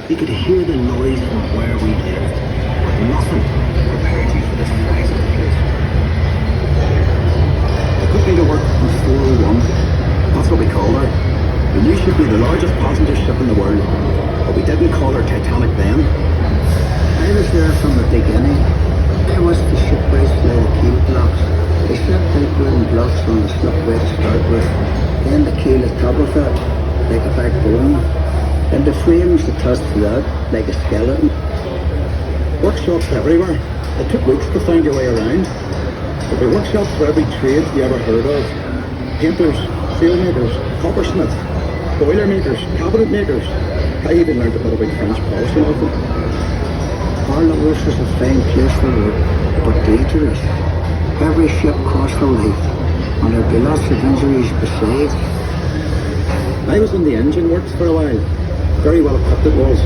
You could hear the noise from where we lived, but nothing prepared you for the size of the place. They put me to work on 401. That's what we called her. We knew she'd be the largest passenger ship in the world, but we didn't call her Titanic then. I was there from the beginning. I watched the ship race by the keel blocks. They set out wooden blocks on the slipway to start with, then the keel at top of it, like a backbone, and the frames attached to that, like a skeleton. Workshops everywhere. It took weeks to find your way around. There'd be workshops for every trade you ever heard of. Painters, sailmakers, coppersmiths, boiler makers, cabinet makers. I even learned a bit about French polishing of them. Barlowers was a fine place for work, but dangerous. Every ship cost a life, and there'd be lots of injuries besides. I was in the engine works for a while. Very well equipped it was.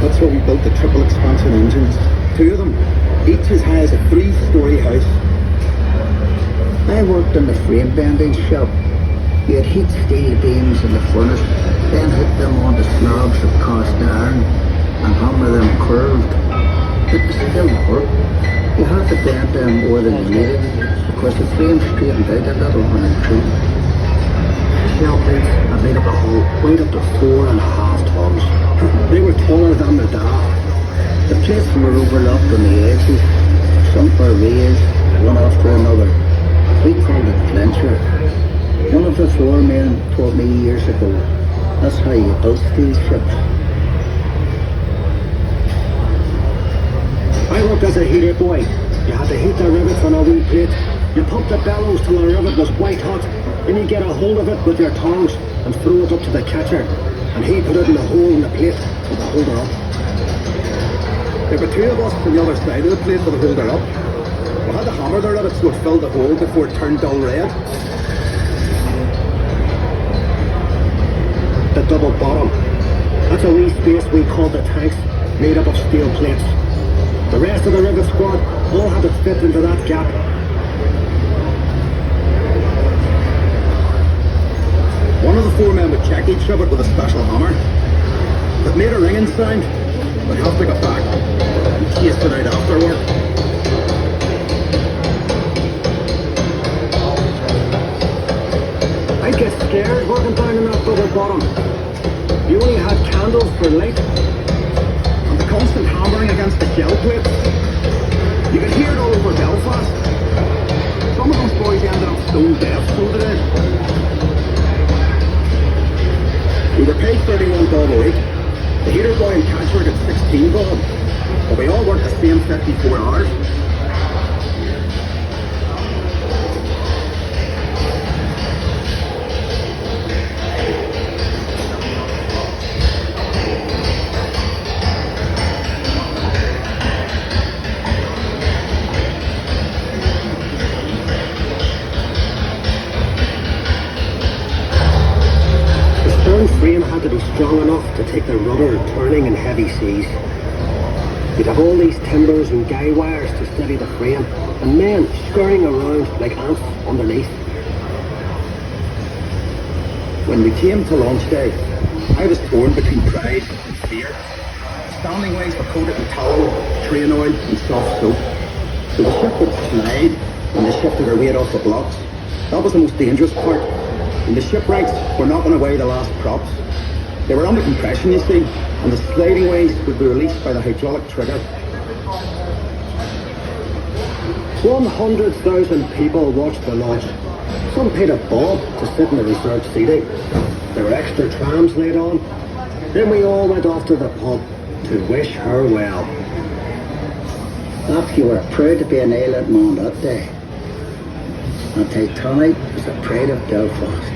That's where we built the triple expansion engines. 2 of them, each as high as a 3-story house. I worked in the frame bending shop. You had heat steel beams in the furnace, then hit them onto slabs of cast iron and hammer them curved. It was still work. You had to bend them more than you needed because the frame straightened out a little when it drew. Shell plates had made up a hull right up to 4.5 tons. They were taller than the daft. The plates were overlapped on the edges. Some were raised, one after another. We called it clincher. One of the foremen told me years ago, that's how you built these ships. I worked as a heater boy. You had to heat the rivets on a wee plate. You pumped the bellows till the rivet was white hot. Then you get a hold of it with your tongs and throw it up to the catcher. And he put it in the hole in the plate with the holder up. There were 2 of us on the other side of the plate with the holder up. We had to hammer the rivet so it filled the hole before it turned dull red. The double bottom. That's a wee space we called the tanks, made up of steel plates. The rest of the rivet squad all had to fit into that gap. One of the 4 men would check each rivet with a special hammer. If it made a ringing sound, we'd have to go back and chase it out afterward. I'd get scared working down in that double bottom. You only had candles for light. And the constant hammering against the shell plates. You could hear it all over Belfast. Some of those boys ended up stone deaf, so did they. We were paid 31 bob a week. The heater boy and catchword at 16 bob. But we all worked the same 54 hours. The frame had to be strong enough to take the rudder turning in heavy seas. You'd have all these timbers and guy wires to steady the frame, and men scurrying around like ants underneath. When we came to launch day, I was torn between pride and fear. Standing ways were coated in tallow, train oil and soft soap. So the ship would slide when they shifted her weight off the blocks. That was the most dangerous part. And the shipwrights were knocking away the last props. They were under compression, you see, and the sliding ways would be released by the hydraulic trigger. 100,000 people watched the launch. Some paid a bob to sit in the reserved seating. There were extra trams laid on. Then we all went off to the pub to wish her well. After you were proud to be an island man that day. And Titanic was the pride of Belfast.